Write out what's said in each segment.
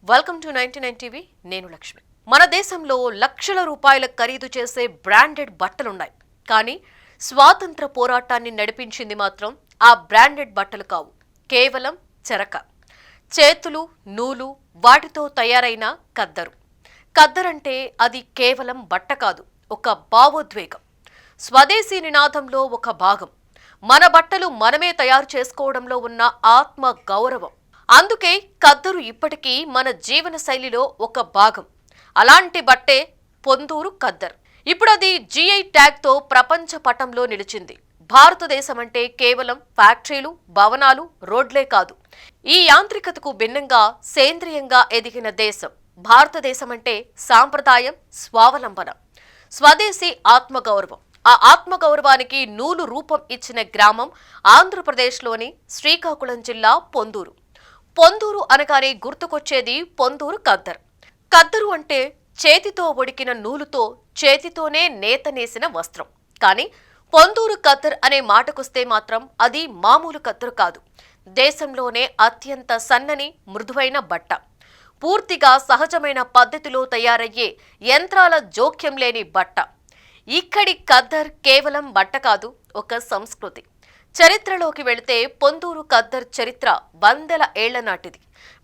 Welcome to 99 TV. నేను లక్ష్మి. మన దేశంలో లక్షల రూపాయల ఖరీదు చేసే బ్రాండెడ్ బట్టలున్నాయి. కానీ స్వాతంత్ర పోరాటాన్ని నడిపించింది మాత్రం ఆ బ్రాండెడ్ బట్టలు కావు, కేవలం చెరక. చేతులు, నూలు, వాటితో తయారైన కద్దరు. కద్దరంటే అది కేవలం బట్ట కాదు, ఒక భావోద్వేగం. స్వదేశీ నినాదంలో ఒక భాగం. మన బట్టలు మనమే తయారు చేసుకోవడంలో ఉన్న ఆత్మ గౌరవం. అందుకే కద్దరు ఇప్పటికీ మన జీవన శైలిలో ఒక భాగం. అలాంటి బట్టే పొందూరు కద్దర్. ఇప్పుడు అది జిఐ ట్యాగ్తో ప్రపంచ పటంలో నిలిచింది. భారతదేశం అంటే కేవలం ఫ్యాక్టరీలు, భవనాలు, రోడ్లే కాదు. ఈ యాంత్రికతకు భిన్నంగా సేంద్రియంగా ఎదిగిన దేశం భారతదేశం. అంటే సాంప్రదాయం, స్వావలంబన, స్వదేశీ ఆత్మగౌరవం. ఆ ఆత్మగౌరవానికి నూలు రూపం ఇచ్చిన గ్రామం ఆంధ్రప్రదేశ్లోని శ్రీకాకుళం జిల్లా పొందూరు. పొందూరు అనగానే గుర్తుకొచ్చేది పొందూరు కద్దర్. కద్దరు అంటే చేతితో ఒడికిన నూలుతో చేతితోనే నేత నేసిన వస్త్రం. కానీ పొందూరు కద్దర్ అనే మాటకొస్తే మాత్రం అది మామూలు కద్దరు కాదు. దేశంలోనే అత్యంత సన్నని, మృదువైన బట్ట. పూర్తిగా సహజమైన పద్ధతిలో తయారయ్యే యంత్రాల జోక్యం లేని బట్ట. ఇక్కడి కద్దర్ కేవలం బట్ట కాదు, ఒక సంస్కృతి. చరిత్రలోకి వెళితే పొందూరు కద్దర్ చరిత్ర వందల ఏళ్ల నాటిది.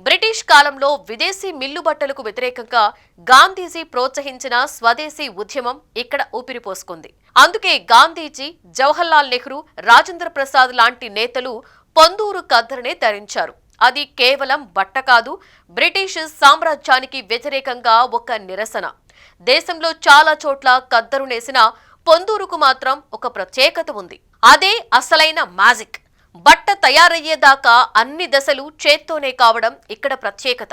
బ్రిటిష్ కాలంలో విదేశీ మిల్లు బట్టలకు వ్యతిరేకంగా గాంధీజీ ప్రోత్సహించిన స్వదేశీ ఉద్యమం ఇక్కడ ఊపిరిపోసుకుంది. అందుకే గాంధీజీ, జవహర్లాల్ నెహ్రూ, రాజేంద్ర ప్రసాద్ లాంటి నేతలు పొందూరు కద్దర్నే ధరించారు. అది కేవలం బట్ట కాదు, బ్రిటిష్ సామ్రాజ్యానికి వ్యతిరేకంగా ఒక నిరసన. దేశంలో చాలా చోట్ల కద్దరు నేసిన పొందూరుకు మాత్రం ఒక ప్రత్యేకత ఉంది. అదే అసలైన మ్యాజిక్. బట్ట తయారయ్యేదాకా అన్ని దశలు చేత్తోనే కావడం ఇక్కడ ప్రత్యేకత.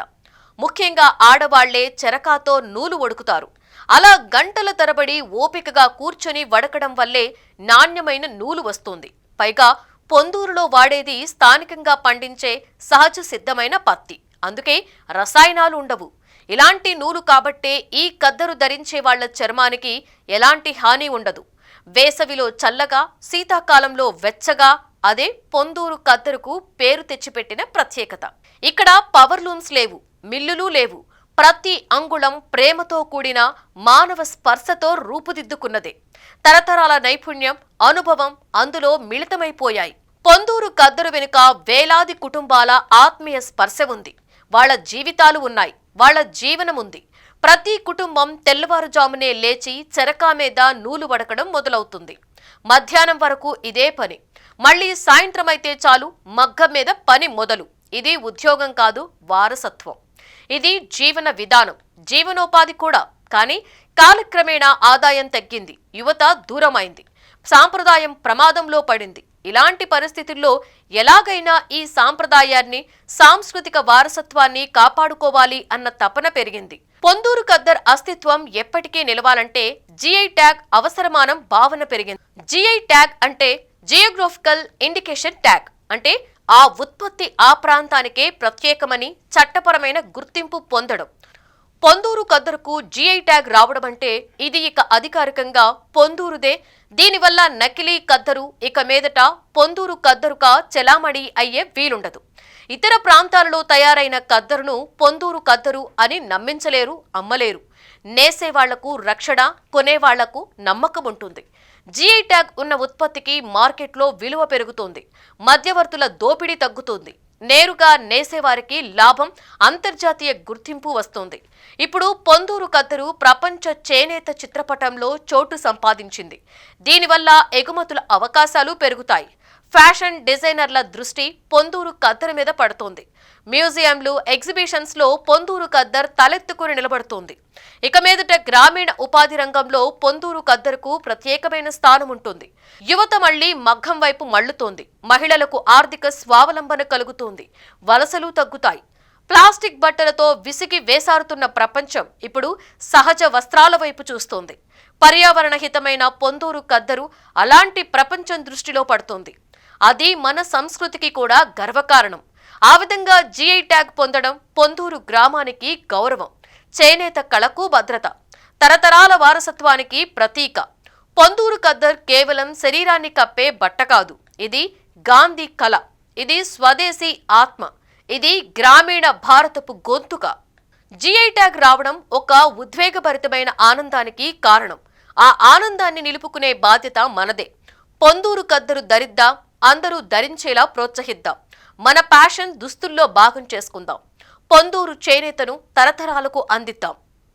ముఖ్యంగా ఆడవాళ్లే చెరకాతో నూలు వడుకుతారు. అలా గంటల తరబడి ఓపికగా కూర్చొని వడకడం వల్లే నాణ్యమైన నూలు వస్తుంది. పైగా పొందూరులో వాడేది స్థానికంగా పండించే సహజ సిద్ధమైన పత్తి. అందుకే రసాయనాలు ఉండవు. ఇలాంటి నూలు కాబట్టే ఈ కద్దరు ధరించే వాళ్ల చర్మానికి ఎలాంటి హాని ఉండదు. వేసవిలో చల్లగా, శీతాకాలంలో వెచ్చగా. అదే పొందూరు కద్దరుకు పేరు తెచ్చిపెట్టిన ప్రత్యేకత. ఇక్కడ పవర్ లూమ్స్ లేవు, మిల్లులు లేవు. ప్రతి అంగుళం ప్రేమతో కూడిన మానవ స్పర్శతో రూపుదిద్దుకున్నదే. తరతరాల నైపుణ్యం, అనుభవం అందులో మిళితమైపోయాయి. పొందూరు కద్దరు వెనుక వేలాది కుటుంబాల ఆత్మీయ స్పర్శ ఉంది. వాళ్ల జీవితాలు ఉన్నాయి, వాళ్ల జీవనం ఉంది. ప్రతి కుటుంబం తెల్లవారుజామునే లేచి చెరకా మీద నూలు వడకడం మొదలవుతుంది. మధ్యాహ్నం వరకు ఇదే పని. మళ్లీ సాయంత్రం అయితే చాలు, మగ్గం మీద పని మొదలు. ఇది ఉద్యోగం కాదు, వారసత్వం. ఇది జీవన విధానం, జీవనోపాధి కూడా. కానీ కాలక్రమేణా ఆదాయం తగ్గింది, యువత దూరమైంది, సాంప్రదాయం ప్రమాదంలో పడింది. ఇలాంటి పరిస్థితుల్లో ఎలాగైనా ఈ సాంప్రదాయాన్ని, సాంస్కృతిక వారసత్వాన్ని కాపాడుకోవాలి అన్న తపన పెరిగింది. పొందూరు కద్దర్ అస్తిత్వం ఎప్పటికీ నిలవాలంటే జిఐ ట్యాగ్ అవసరమానం భావన పెరిగింది. జిఐ ట్యాగ్ అంటే జియోగ్రాఫికల్ ఇండికేషన్ ట్యాగ్. అంటే ఆ ఉత్పత్తి ఆ ప్రాంతానికే ప్రత్యేకమని చట్టపరమైన గుర్తింపు పొందడం. పొందూరు కద్దరుకు జిఐ ట్యాగ్ రావడం అంటే ఇది ఇక అధికారికంగా పొందూరుదే. దీనివల్ల నకిలీ కద్దరు ఇక మీదట పొందూరు కద్దరుగా చెలామణి అయ్యే వీలుండదు. ఇతర ప్రాంతాలలో తయారైన కద్దరును పొందూరు కద్దరు అని నమ్మించలేరు, అమ్మలేరు. నేసేవాళ్లకు రక్షణ, కొనేవాళ్లకు నమ్మకం ఉంటుంది. జిఐ ట్యాగ్ ఉన్న ఉత్పత్తికి మార్కెట్లో విలువ పెరుగుతుంది, మధ్యవర్తుల దోపిడీ తగ్గుతుంది, నేరుగా నేసేవారికి లాభం, అంతర్జాతీయ గుర్తింపు వస్తుంది. ఇప్పుడు పొందూరు కద్దరు ప్రపంచ చేనేత చిత్రపటంలో చోటు సంపాదించింది. దీనివల్ల ఎగుమతుల అవకాశాలు పెరుగుతాయి. ఫ్యాషన్ డిజైనర్ల దృష్టి పొందూరు కద్దరు మీద పడుతోంది. మ్యూజియంలు, ఎగ్జిబిషన్స్ లో పొందూరు కద్దర్ తలెత్తుకుని నిలబడుతోంది. ఇక మీదట గ్రామీణ ఉపాధి రంగంలో పొందూరు కద్దరుకు ప్రత్యేకమైన స్థానం ఉంటుంది. యువత మళ్లీ మగ్గం వైపు మళ్లుతోంది. మహిళలకు ఆర్థిక స్వావలంబన కలుగుతోంది. వలసలు తగ్గుతాయి. ప్లాస్టిక్ బట్టలతో విసిగి వేసారుతున్న ప్రపంచం ఇప్పుడు సహజ వస్త్రాల వైపు చూస్తోంది. పర్యావరణ హితమైన పొందూరు కద్దరు అలాంటి ప్రపంచం దృష్టిలో పడుతోంది. అది మన సంస్కృతికి కూడా గర్వకారణం. ఆ విధంగా జిఐ ట్యాగ్ పొందడం పొందూరు గ్రామానికి గౌరవం, చేనేత కళకు భద్రత, తరతరాల వారసత్వానికి ప్రతీక. పొందూరు కద్దర్ కేవలం శరీరాన్ని కప్పే బట్ట కాదు, ఇది గాంధీ కళ, ఇది స్వదేశీ ఆత్మ, ఇది గ్రామీణ భారతపు గొంతుక. జిఐ ట్యాగ్ రావడం ఒక ఉద్వేగభరితమైన ఆనందానికి కారణం. ఆ ఆనందాన్ని నిలుపుకునే బాధ్యత మనదే. పొందూరు కద్దరు ధరిద్దాం, అందరూ ధరించేలా ప్రోత్సహిద్దాం. మన ప్యాషన్ దుస్తుల్లో భాగం చేసుకుందాం. పొందూరు చేనేతను తరతరాలకు అందిద్దాం.